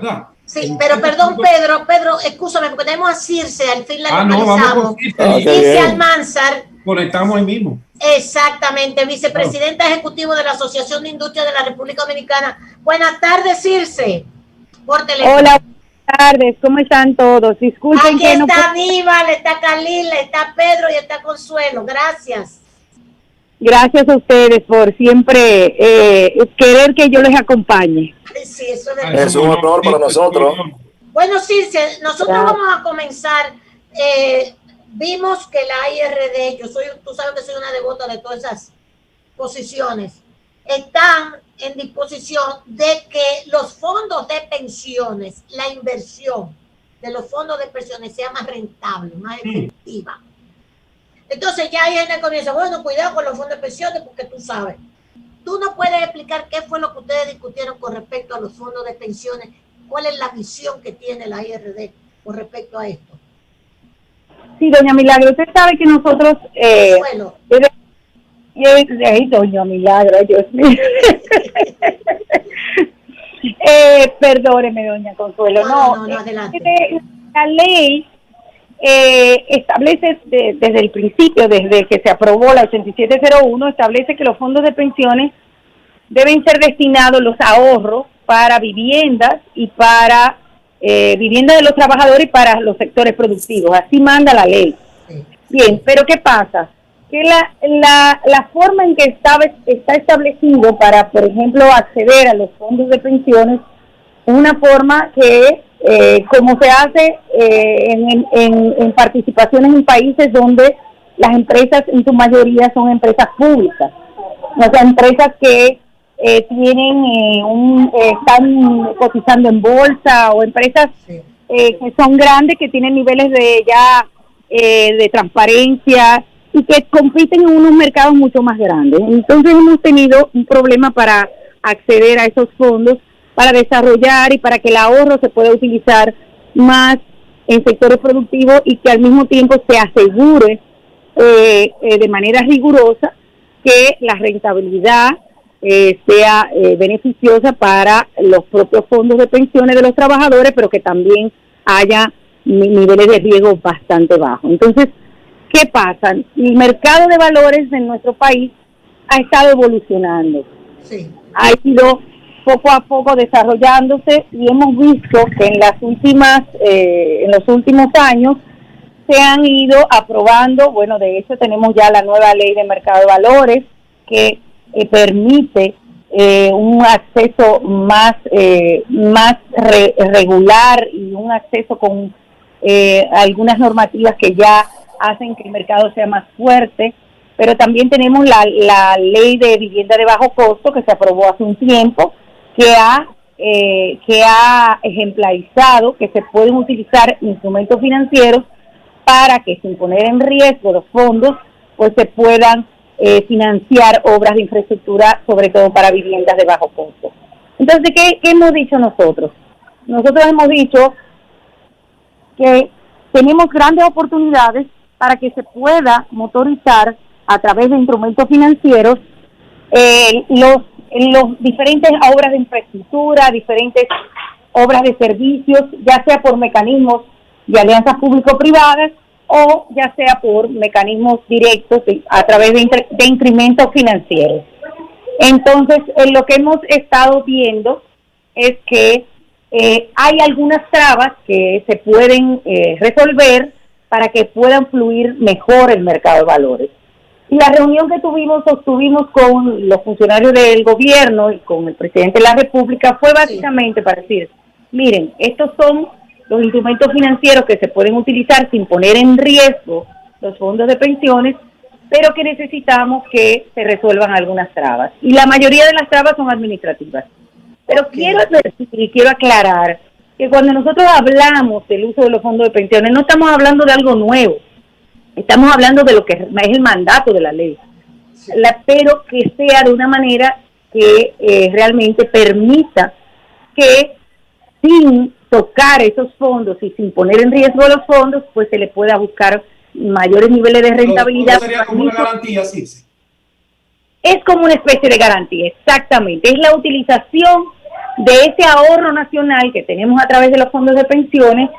¿verdad? Sí, pero perdón, Pedro, escúchame, porque tenemos a Circe, al fin la no, vamos con Circe. Circe Almanzar. Conectamos ahí mismo. Exactamente, vicepresidenta ejecutivo de la Asociación de Industria de la República Dominicana. Buenas tardes, Circe, por teléfono. Hola, buenas tardes, ¿cómo están todos? Disculpen aquí que está no... Aníbal, está Kalila, está Pedro y está Consuelo. Gracias. Gracias a ustedes por siempre querer que yo les acompañe. Sí, eso es un honor para nosotros. Bueno, Circe, nosotros vamos a comenzar. Vimos que la IRD, tú sabes que soy una devota de todas esas posiciones, están en disposición de que los fondos de pensiones, la inversión de los fondos de pensiones sea más rentable, más efectiva. Entonces ya hay gente que comienza, bueno, cuidado con los fondos de pensiones porque tú sabes. ¿Tú nos puedes explicar qué fue lo que ustedes discutieron con respecto a los fondos de pensiones? ¿Cuál es la visión que tiene la IRD con respecto a esto? Sí, doña Milagro, usted sabe que nosotros... doña Milagro, Dios mío. Perdóneme, doña Consuelo. No, adelante. La ley establece desde el principio, desde que se aprobó la 8701, establece que los fondos de pensiones deben ser destinados los ahorros para viviendas y para vivienda de los trabajadores y para los sectores productivos. Así manda la ley. Bien, pero ¿qué pasa? Que la forma en que está establecido para, por ejemplo, acceder a los fondos de pensiones es una forma que, como se hace en participaciones en países donde las empresas en su mayoría son empresas públicas, o sea, empresas que están cotizando en bolsa, o empresas que son grandes, que tienen niveles de transparencia y que compiten en unos mercados mucho más grandes. Entonces hemos tenido un problema para acceder a esos fondos, para desarrollar y para que el ahorro se pueda utilizar más en sectores productivos y que al mismo tiempo se asegure de manera rigurosa que la rentabilidad sea beneficiosa para los propios fondos de pensiones de los trabajadores, pero que también haya niveles de riesgo bastante bajos. Entonces, ¿qué pasa? El mercado de valores en nuestro país ha estado evolucionando. Sí. Ha ido poco a poco desarrollándose y hemos visto que en los últimos años se han ido aprobando, bueno, de hecho tenemos ya la nueva ley de mercado de valores que permite un acceso más regular y un acceso con algunas normativas que ya hacen que el mercado sea más fuerte, pero también tenemos la ley de vivienda de bajo costo que se aprobó hace un tiempo, que ha ejemplarizado que se pueden utilizar instrumentos financieros para que, sin poner en riesgo los fondos, pues se puedan financiar obras de infraestructura, sobre todo para viviendas de bajo costo. Entonces, ¿qué hemos dicho nosotros? Nosotros hemos dicho que tenemos grandes oportunidades para que se pueda motorizar a través de instrumentos financieros los diferentes obras de infraestructura, diferentes obras de servicios, ya sea por mecanismos de alianzas público-privadas o ya sea por mecanismos directos a través de incrementos financieros. Entonces, lo que hemos estado viendo es que hay algunas trabas que se pueden resolver para que puedan fluir mejor el mercado de valores. Y la reunión que sostuvimos con los funcionarios del gobierno y con el presidente de la República fue básicamente para decir, miren, estos son los instrumentos financieros que se pueden utilizar sin poner en riesgo los fondos de pensiones, pero que necesitamos que se resuelvan algunas trabas. Y la mayoría de las trabas son administrativas. Pero quiero decir y quiero aclarar que cuando nosotros hablamos del uso de los fondos de pensiones, no estamos hablando de algo nuevo. Estamos hablando de lo que es el mandato de la ley, pero que sea de una manera que realmente permita que sin tocar esos fondos y sin poner en riesgo los fondos, pues se le pueda buscar mayores niveles de rentabilidad. ¿No sería como una garantía, sí? Es como una especie de garantía, exactamente. Es la utilización de ese ahorro nacional que tenemos a través de los fondos de pensiones,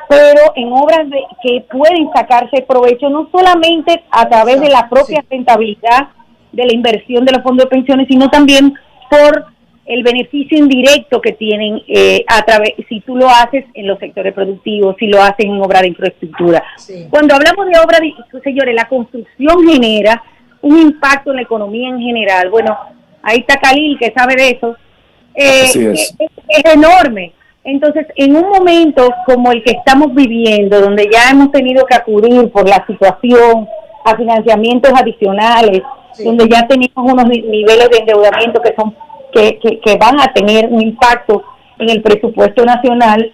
pero en obras que pueden sacarse provecho no solamente a través de la propia rentabilidad de la inversión de los fondos de pensiones, sino también por el beneficio indirecto que tienen a través, si tú lo haces en los sectores productivos, si lo haces en obra de infraestructura. Sí. Cuando hablamos de obra, señores, la construcción genera un impacto en la economía en general. Bueno, ahí está Khalil, que sabe de eso. Es enorme. Entonces, en un momento como el que estamos viviendo, donde ya hemos tenido que acudir por la situación a financiamientos adicionales, sí, donde ya tenemos unos niveles de endeudamiento que son que van a tener un impacto en el presupuesto nacional,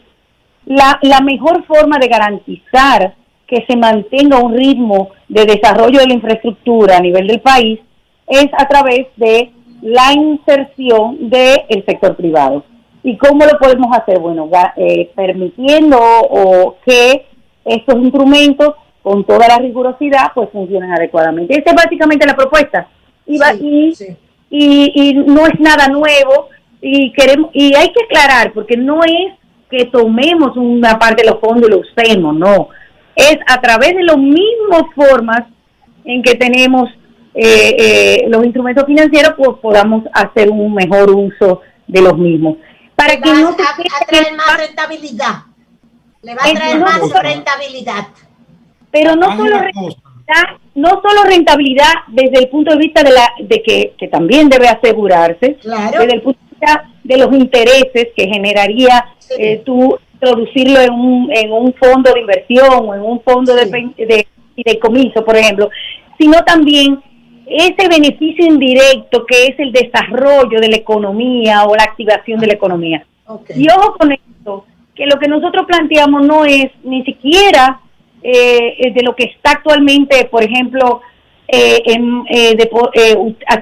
la mejor forma de garantizar que se mantenga un ritmo de desarrollo de la infraestructura a nivel del país es a través de la inserción del sector privado. ¿Y cómo lo podemos hacer? Bueno, permitiendo que estos instrumentos, con toda la rigurosidad, pues funcionen adecuadamente. Esa es básicamente la propuesta. Y no es nada nuevo, y hay que aclarar, porque no es que tomemos una parte de los fondos y lo usemos, no. Es a través de las mismas formas en que tenemos los instrumentos financieros, pues podamos hacer un mejor uso de los mismos. Para que no te traer más rentabilidad. Le va a traer más rentabilidad. Pero no solo rentabilidad desde el punto de vista de que también debe asegurarse, claro, desde el punto de vista de los intereses que generaría tú introducirlo en un fondo de inversión o en un fondo de fideicomiso, por ejemplo, sino también ese beneficio indirecto que es el desarrollo de la economía o la activación de la economía. Okay. Y ojo con esto, que lo que nosotros planteamos no es ni siquiera de lo que está actualmente, por ejemplo,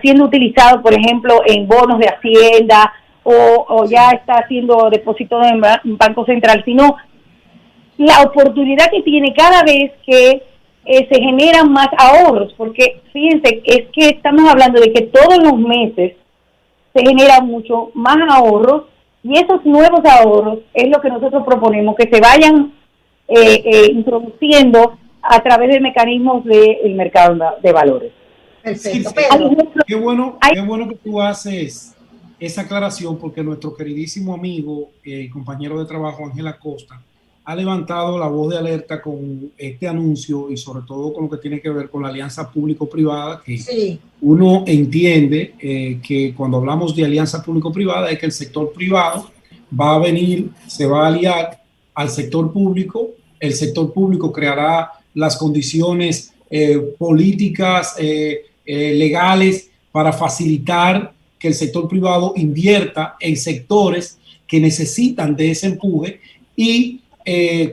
siendo utilizado, por ejemplo, en bonos de Hacienda o ya está siendo depositado en Banco Central, sino la oportunidad que tiene cada vez que se generan más ahorros, porque fíjense, es que estamos hablando de que todos los meses se generan mucho más ahorros, y esos nuevos ahorros es lo que nosotros proponemos, que se vayan introduciendo a través de mecanismos del mercado de valores. Perfecto. Qué bueno que tú haces esa aclaración, porque nuestro queridísimo amigo y compañero de trabajo Ángel Acosta ha levantado la voz de alerta con este anuncio, y sobre todo con lo que tiene que ver con la alianza público-privada, que uno entiende que cuando hablamos de alianza público-privada es que el sector privado va a venir, se va a aliar al sector público, el sector público creará las condiciones políticas, legales, para facilitar que el sector privado invierta en sectores que necesitan de ese empuje, y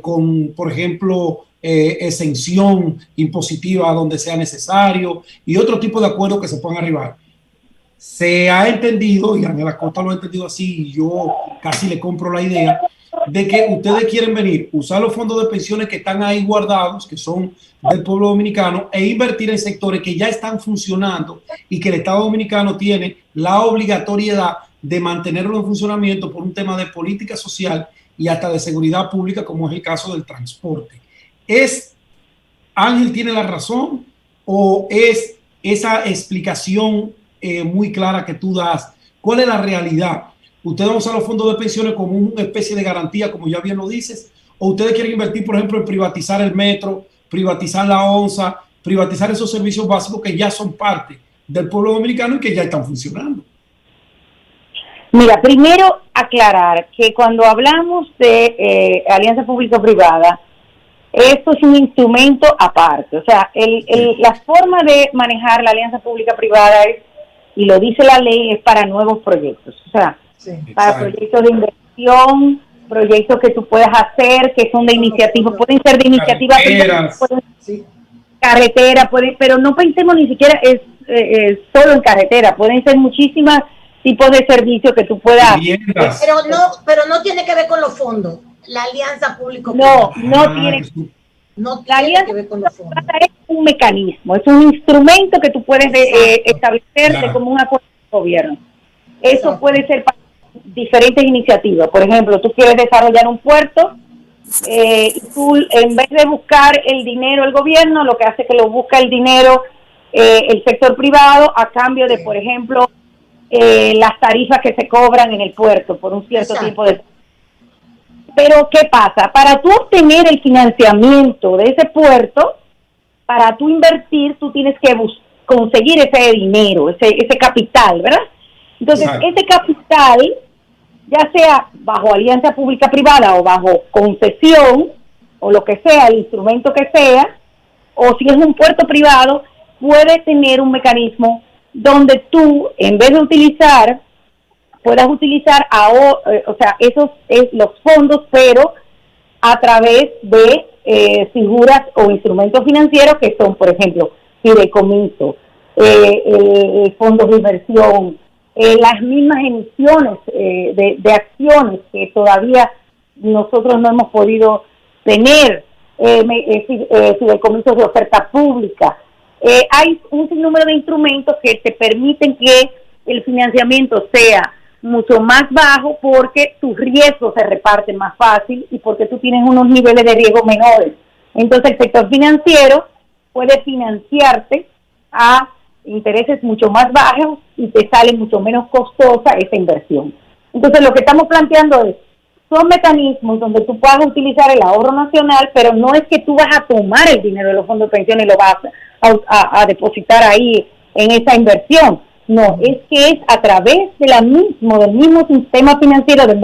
con, por ejemplo, exención impositiva donde sea necesario, y otro tipo de acuerdos que se puedan arribar. Se ha entendido, y Ángel Acosta lo ha entendido así, y yo casi le compro la idea, de que ustedes quieren venir, usar los fondos de pensiones que están ahí guardados, que son del pueblo dominicano, e invertir en sectores que ya están funcionando y que el Estado dominicano tiene la obligatoriedad de mantenerlo en funcionamiento por un tema de política social y hasta de seguridad pública, como es el caso del transporte. ¿Ángel tiene la razón, o es esa explicación muy clara que tú das? ¿Cuál es la realidad? ¿Ustedes van a usar los fondos de pensiones como una especie de garantía, como ya bien lo dices? ¿O ustedes quieren invertir, por ejemplo, en privatizar el metro, privatizar la ONSA, privatizar esos servicios básicos que ya son parte del pueblo dominicano y que ya están funcionando? Mira, primero aclarar que cuando hablamos de alianza público-privada, esto es un instrumento aparte. O sea, la forma de manejar la alianza pública-privada es, y lo dice la ley, es para nuevos proyectos. O sea, para proyectos de inversión, proyectos que tú puedas hacer, que son de iniciativa, pueden ser de iniciativa privada, carretera, pero no pensemos ni siquiera solo en carretera, pueden ser muchísimas tipos de servicios que tú puedas. Pero no tiene que ver con los fondos. La alianza público. No tiene. No la alianza que ver con los fondos. Es un mecanismo, es un instrumento que tú puedes establecer como un acuerdo de gobierno. Eso puede ser para diferentes iniciativas. Por ejemplo, tú quieres desarrollar un puerto, y tú, en vez de buscar el dinero el gobierno, lo que hace es que lo busca el dinero el sector privado a cambio de, por ejemplo, las tarifas que se cobran en el puerto por un cierto tiempo de... Pero, ¿qué pasa? Para tú obtener el financiamiento de ese puerto, para tú invertir, tú tienes que conseguir ese dinero, ese capital, ¿verdad? Entonces, ese capital, ya sea bajo alianza pública-privada o bajo concesión, o lo que sea, el instrumento que sea, o si es un puerto privado, puede tener un mecanismo donde tú, en vez de utilizar, puedas utilizar los fondos, pero a través de figuras o instrumentos financieros que son, por ejemplo, fideicomiso, fondos de inversión, las mismas emisiones de acciones que todavía nosotros no hemos podido tener, fideicomisos de oferta pública. Hay un sinnúmero de instrumentos que te permiten que el financiamiento sea mucho más bajo porque tus riesgos se reparten más fácil y porque tú tienes unos niveles de riesgo menores. Entonces el sector financiero puede financiarte a intereses mucho más bajos y te sale mucho menos costosa esa inversión. Entonces lo que estamos planteando son mecanismos donde tú puedas utilizar el ahorro nacional, pero no es que tú vas a tomar el dinero de los fondos de pensión y lo vas a depositar ahí en esa inversión. No, es que es a través del mismo sistema financiero, del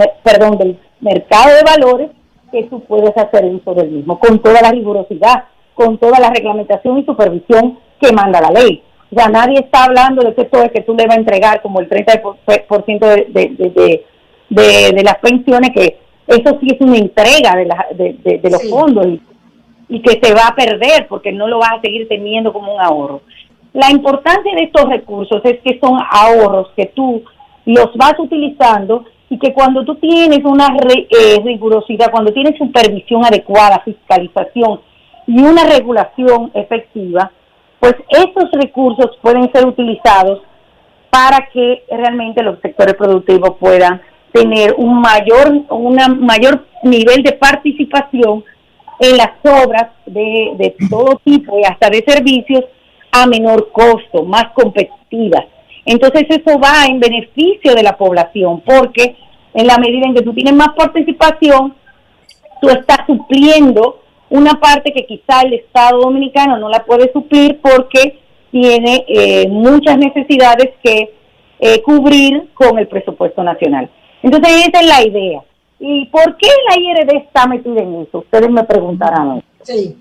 mercado de valores, que tú puedes hacer uso del mismo, con toda la rigurosidad, con toda la reglamentación y supervisión que manda la ley. O sea, nadie está hablando de que esto es que tú le vas a entregar como el 30% de las pensiones, que eso sí es una entrega de los fondos y que se va a perder porque no lo vas a seguir teniendo como un ahorro. La importancia de estos recursos es que son ahorros que tú los vas utilizando y que cuando tú tienes una rigurosidad, cuando tienes supervisión adecuada, fiscalización y una regulación efectiva, pues estos recursos pueden ser utilizados para que realmente los sectores productivos puedan tener un mayor nivel de participación en las obras de todo tipo y hasta de servicios a menor costo, más competitivas. Entonces eso va en beneficio de la población, porque en la medida en que tú tienes más participación, tú estás supliendo una parte que quizá el Estado Dominicano no la puede suplir porque tiene muchas necesidades que cubrir con el presupuesto nacional. Entonces esa es la idea. ¿Y por qué la IRD está metida en eso? Ustedes me preguntarán. Sí.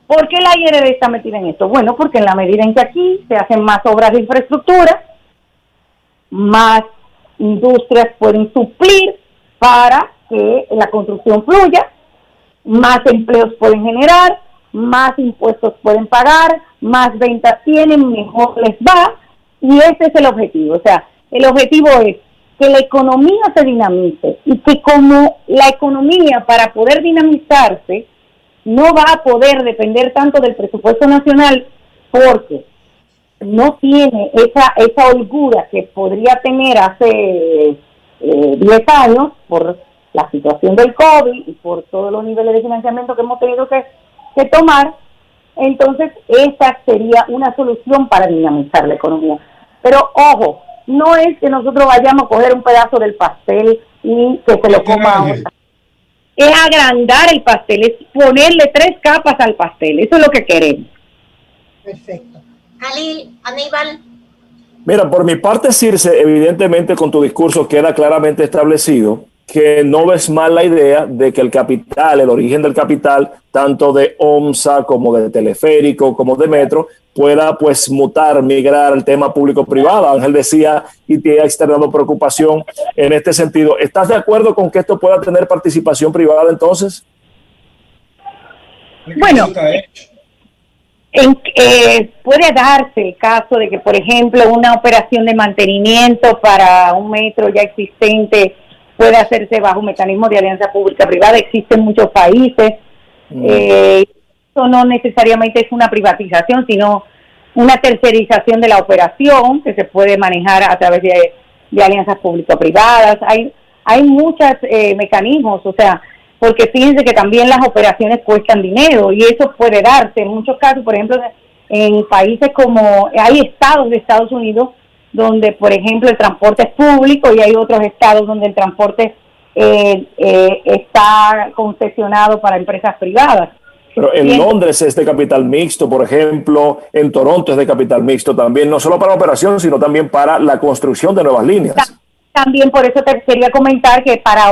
¿Por qué la IRD está metida en esto? Bueno, porque en la medida en que aquí se hacen más obras de infraestructura, más industrias pueden suplir para que la construcción fluya, más empleos pueden generar, más impuestos pueden pagar, más ventas tienen, mejor les va, y ese es el objetivo. O sea, el objetivo es que la economía se dinamice y que como la economía, para poder dinamizarse, no va a poder depender tanto del presupuesto nacional porque no tiene esa holgura que podría tener hace 10 años por la situación del COVID y por todos los niveles de financiamiento que hemos tenido que tomar. Entonces esa sería una solución para dinamizar la economía. Pero ojo, no es que nosotros vayamos a coger un pedazo del pastel y que se lo coma otra. Es agrandar el pastel, es ponerle 3 capas al pastel. Eso es lo que queremos. Perfecto. Aníbal. Mira, por mi parte, Circe, evidentemente con tu discurso queda claramente establecido que no ves mal la idea de que el capital, el origen del capital, tanto de OMSA como de Teleférico, como de Metro, pueda pues mutar, migrar al tema público-privado. Ángel decía y te ha externado preocupación en este sentido. ¿Estás de acuerdo con que esto pueda tener participación privada entonces? Bueno, puede darse el caso de que, por ejemplo, una operación de mantenimiento para un metro ya existente puede hacerse bajo un mecanismo de alianza pública-privada. Existen muchos países. Eso no necesariamente es una privatización, sino una tercerización de la operación que se puede manejar a través de de alianzas público-privadas, hay muchos mecanismos, o sea, porque fíjense que también las operaciones cuestan dinero y eso puede darse en muchos casos. Por ejemplo, en países como, hay estados de Estados Unidos donde, por ejemplo, el transporte es público y hay otros estados donde el transporte está concesionado para empresas privadas. Pero en Londres es de capital mixto, por ejemplo, en Toronto es de capital mixto también, no solo para operación, sino también para la construcción de nuevas líneas. También por eso te quería comentar que para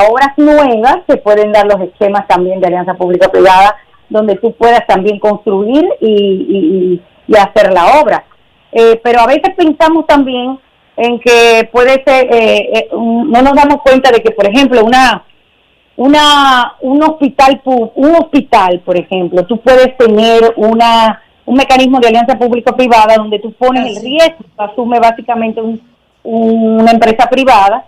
obras nuevas se pueden dar los esquemas también de alianza público-privada, donde tú puedas también construir y hacer la obra. Pero a veces pensamos también en que puede ser, no nos damos cuenta de que, por ejemplo, un hospital, por ejemplo, tú puedes tener un mecanismo de alianza público-privada donde tú pones el riesgo, asume básicamente una empresa privada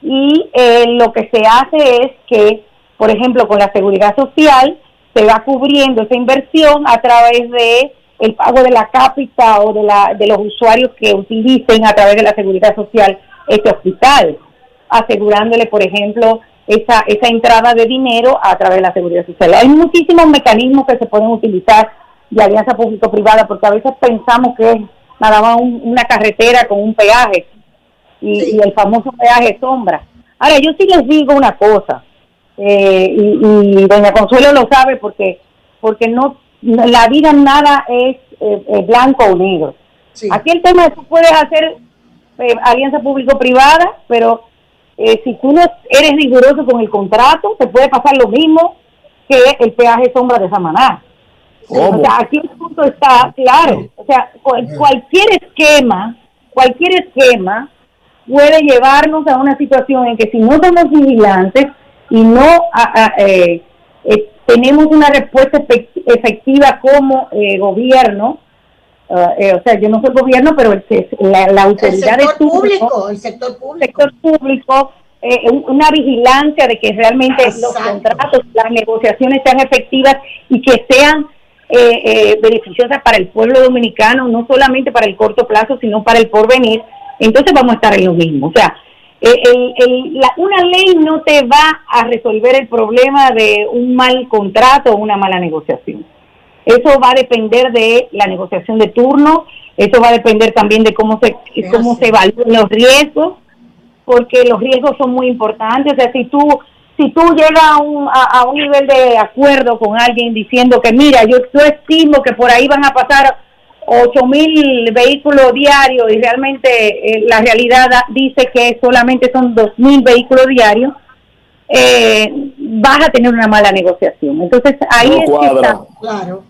y lo que se hace es que, por ejemplo, con la seguridad social se va cubriendo esa inversión a través de el pago de la cápita o de los usuarios que utilicen a través de la seguridad social este hospital, asegurándole, por ejemplo, esa entrada de dinero a través de la seguridad social. Hay muchísimos mecanismos que se pueden utilizar de alianza público-privada, porque a veces pensamos que es nada más una carretera con un peaje y el famoso peaje sombra. Ahora, yo sí les digo una cosa, y doña Consuelo lo sabe porque no, la vida nada es blanco o negro. Sí. Aquí el tema es que tú puedes hacer alianza público-privada, pero si tú no eres riguroso con el contrato, te puede pasar lo mismo que el peaje sombra de Samaná. O sea, aquí el punto está claro. O sea, cualquier esquema puede llevarnos a una situación en que si no somos vigilantes y no tenemos una respuesta efectiva como gobierno, o sea, yo no soy gobierno, pero la autoridad el sector público, una vigilancia de que realmente los contratos, las negociaciones sean efectivas y que sean beneficiosas para el pueblo dominicano, no solamente para el corto plazo, sino para el porvenir. Entonces vamos a estar en lo mismo. O sea, una ley no te va a resolver el problema de un mal contrato o una mala negociación. Eso va a depender de la negociación de turno, eso va a depender también de cómo se evalúan los riesgos, porque los riesgos son muy importantes. O sea, si tú llegas a un nivel de acuerdo con alguien diciendo que mira, yo estimo que por ahí van a pasar 8,000 vehículos diarios y realmente la realidad dice que solamente son 2,000 vehículos diarios, vas a tener una mala negociación. Entonces ahí es que está. Claro.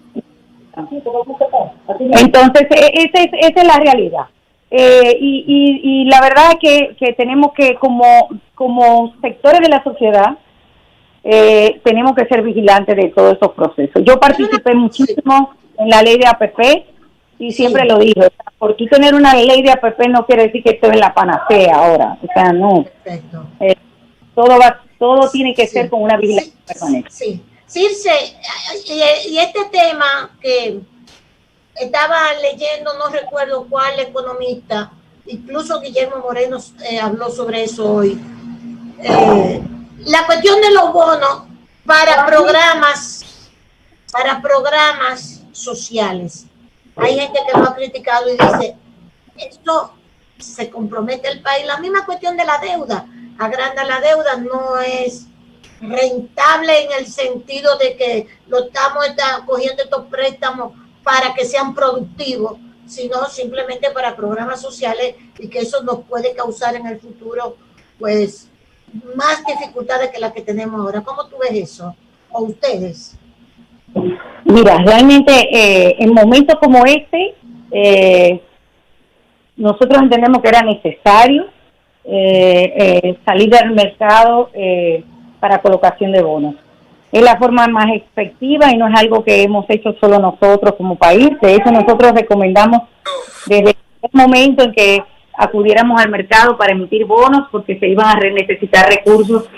Entonces esa es la realidad. Y la verdad es que tenemos que, como sectores de la sociedad, tenemos que ser vigilantes de todos estos procesos. Yo participé muchísimo en la ley de APP y siempre lo dije, por tú tener una ley de APP no quiere decir que esto es la panacea ahora, o sea, no. Perfecto. Todo tiene que ser con una vigilancia permanente. Sí. Circe, y este tema que estaba leyendo, no recuerdo cuál economista, incluso Guillermo Moreno habló sobre eso hoy, la cuestión de los bonos para programas sociales. Hay gente que lo ha criticado y dice, esto se compromete el país. La misma cuestión de la deuda, agranda la deuda, no es rentable en el sentido de que lo estamos cogiendo estos préstamos para que sean productivos, sino simplemente para programas sociales, y que eso nos puede causar en el futuro pues más dificultades que las que tenemos ahora. ¿Cómo tú ves eso? ¿O ustedes? Mira, realmente en momentos como este nosotros entendemos que era necesario salir del mercado para colocación de bonos. Es la forma más efectiva y no es algo que hemos hecho solo nosotros como país. De hecho, nosotros recomendamos desde el momento en que acudiéramos al mercado para emitir bonos, porque se iban a necesitar recursos,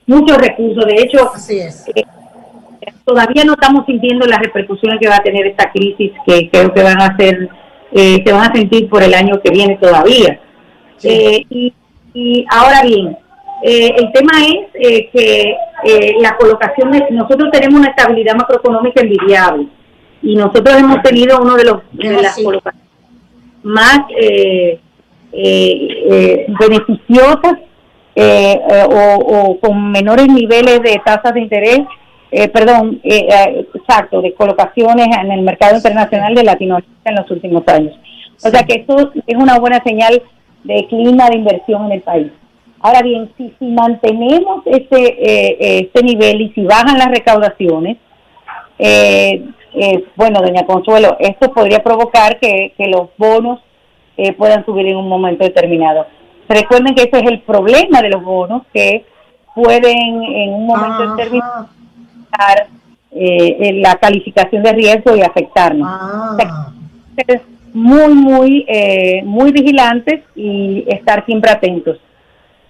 muchos recursos. De hecho, así es. Todavía no estamos sintiendo las repercusiones que va a tener esta crisis, que creo que se van a sentir por el año que viene todavía. Y ahora bien, el tema es que la colocación nosotros tenemos una estabilidad macroeconómica envidiable y nosotros hemos tenido uno de las colocaciones más beneficiosas o con menores niveles de tasas de interés, de colocaciones en el mercado internacional de Latinoamérica en los últimos años. O sea que esto es una buena señal de clima de inversión en el país. Ahora bien, si mantenemos este nivel y si bajan las recaudaciones, doña Consuelo, esto podría provocar que los bonos puedan subir en un momento determinado. Recuerden que ese es el problema de los bonos, que pueden en un momento determinado la calificación de riesgo y afectarnos. O sea, muy vigilantes y estar siempre atentos.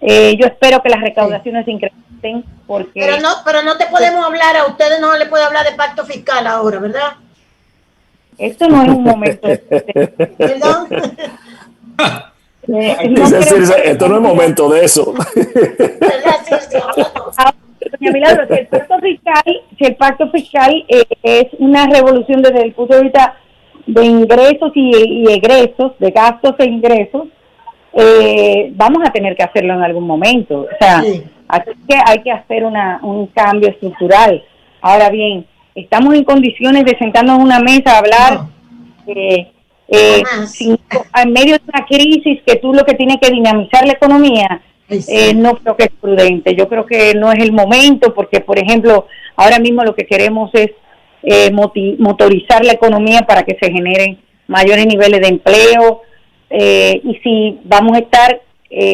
Yo espero que las recaudaciones se incrementen porque... Pero no te podemos hablar, a ustedes no le puedo hablar de pacto fiscal ahora, ¿verdad? Esto no es un momento... ¿Perdón? Esto no es momento de eso. Doña Milagro, si el pacto fiscal es una revolución desde el punto de vista de ingresos y egresos, de gastos e ingresos, vamos a tener que hacerlo en algún momento. O sea, así que hay que hacer un cambio estructural. Ahora bien, estamos en condiciones de sentarnos en una mesa a hablar en medio de una crisis que tú lo que tienes que dinamizar la economía. No creo que es prudente. Yo creo que no es el momento porque, por ejemplo, ahora mismo lo que queremos es motorizar la economía para que se generen mayores niveles de empleo, y si vamos a estar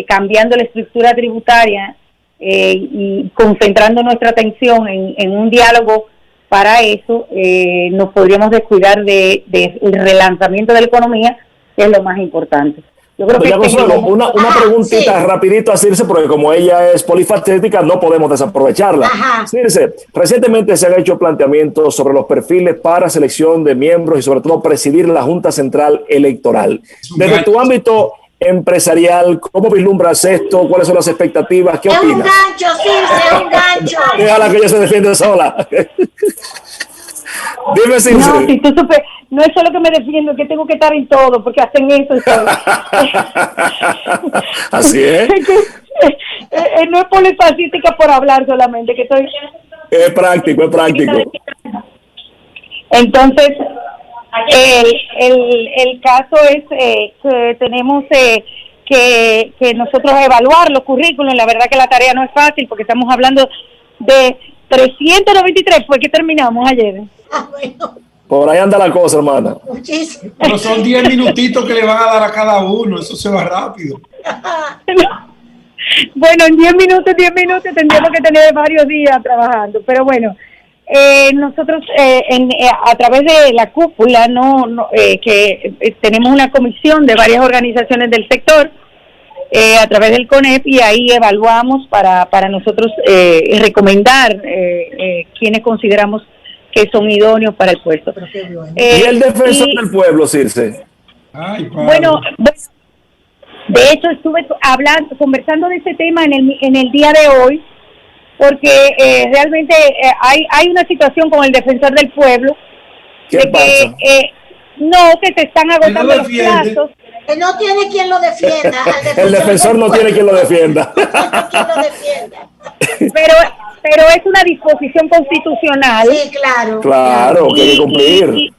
cambiando la estructura tributaria y concentrando nuestra atención en un diálogo para eso, nos podríamos descuidar del relanzamiento de la economía, que es lo más importante. Yo creo que Consuelo, una preguntita rapidito a Circe, porque como ella es polifacética, no podemos desaprovecharla. Circe, recientemente se han hecho planteamientos sobre los perfiles para selección de miembros y sobre todo presidir la Junta Central Electoral. Desde tu ámbito empresarial, ¿cómo vislumbras esto? ¿Cuáles son las expectativas? ¿Qué opinas? Es un gancho, Circe, es un gancho. Déjala que ella se defiende sola. Dime, Circe. No, si tú no es solo que me defiendo, que tengo que estar en todo, porque hacen eso y todo. Así es. No es polifacética por hablar solamente, que estoy... Es práctico. Entonces, el caso es que tenemos que nosotros evaluar los currículos. La verdad que la tarea no es fácil, porque estamos hablando de 393, fue que terminamos ayer. Bueno. Por ahí anda la cosa, hermana. Muchísimo. Pero son 10 minutitos que le van a dar a cada uno, eso se va rápido. Bueno, en 10 minutos tendríamos que tener varios días trabajando, pero bueno, nosotros a través de la cúpula, tenemos una comisión de varias organizaciones del sector, a través del CONEP, y ahí evaluamos para nosotros recomendar quienes consideramos que son idóneos para el puesto. ¿Y el defensor del pueblo, Circe? Bueno, de hecho estuve conversando de ese tema en el día de hoy, porque realmente hay una situación con el defensor del pueblo. ¿Qué pasa? Que se están agotando los plazos. Que no tiene quien lo defienda. El defensor no tiene quien lo defienda. Pero es una disposición constitucional. Sí, claro. Claro, que hay que cumplir.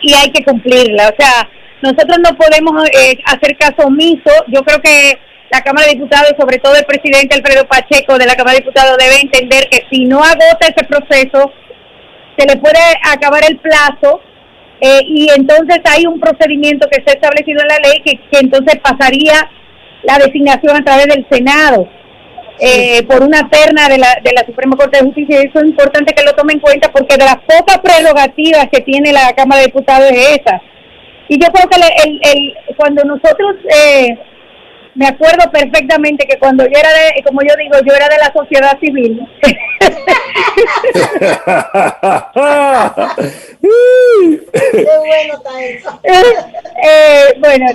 Y hay que cumplirla. O sea, nosotros no podemos hacer caso omiso. Yo creo que la Cámara de Diputados, sobre todo el presidente Alfredo Pacheco de la Cámara de Diputados, debe entender que si no agota ese proceso, se le puede acabar el plazo, y entonces hay un procedimiento que está establecido en la ley que entonces pasaría la designación a través del Senado. Por una terna de la Suprema Corte de Justicia, y eso es importante que lo tomen en cuenta, porque de las pocas prerrogativas que tiene la Cámara de Diputados es esa. Y yo creo que cuando nosotros me acuerdo perfectamente que cuando yo era como yo digo, yo era de la sociedad civil. Qué bueno está eso. Bueno,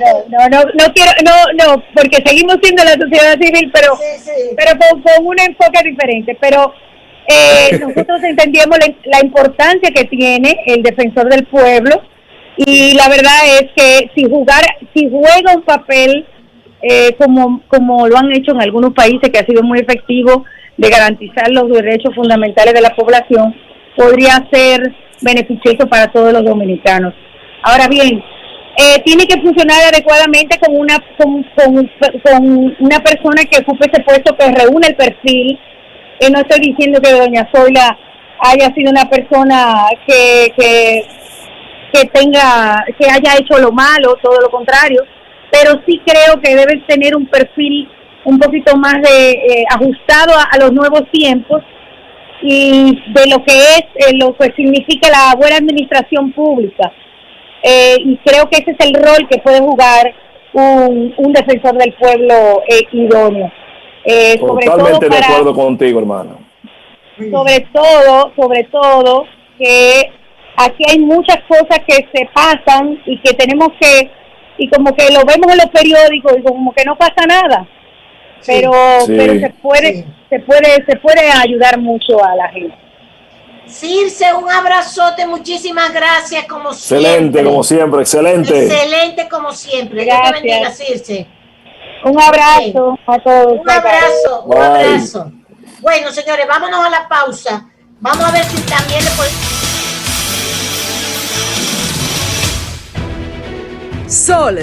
no quiero, no, porque seguimos siendo la sociedad civil, pero, Sí. pero con un enfoque diferente. Pero nosotros entendíamos la importancia que tiene el defensor del pueblo, y la verdad es que si juega un papel como lo han hecho en algunos países, que ha sido muy efectivo de garantizar los derechos fundamentales de la población, podría ser beneficioso para todos los dominicanos. Ahora bien, tiene que funcionar adecuadamente con una persona que ocupe ese puesto, que reúne el perfil. No estoy diciendo que doña Zoila haya sido una persona que haya hecho lo malo, todo lo contrario, pero sí creo que debe tener un perfil un poquito más ajustado a los nuevos tiempos y de lo que es lo que significa la buena administración pública, y creo que ese es el rol que puede jugar un defensor del pueblo idóneo. Totalmente de acuerdo contigo, hermano. Sobre todo que aquí hay muchas cosas que se pasan y que tenemos que, y como que lo vemos en los periódicos y como que no pasa nada, pero se puede ayudar mucho a la gente. Circe, un abrazote, muchísimas gracias como excelente, siempre. Como siempre, excelente. Excelente como siempre. Gracias. Dios te bendiga, Circe. Un abrazo a todos. Un abrazo, Bye. un abrazo. Bueno, señores, vámonos a la pausa. Vamos a ver si también le podemos... Sol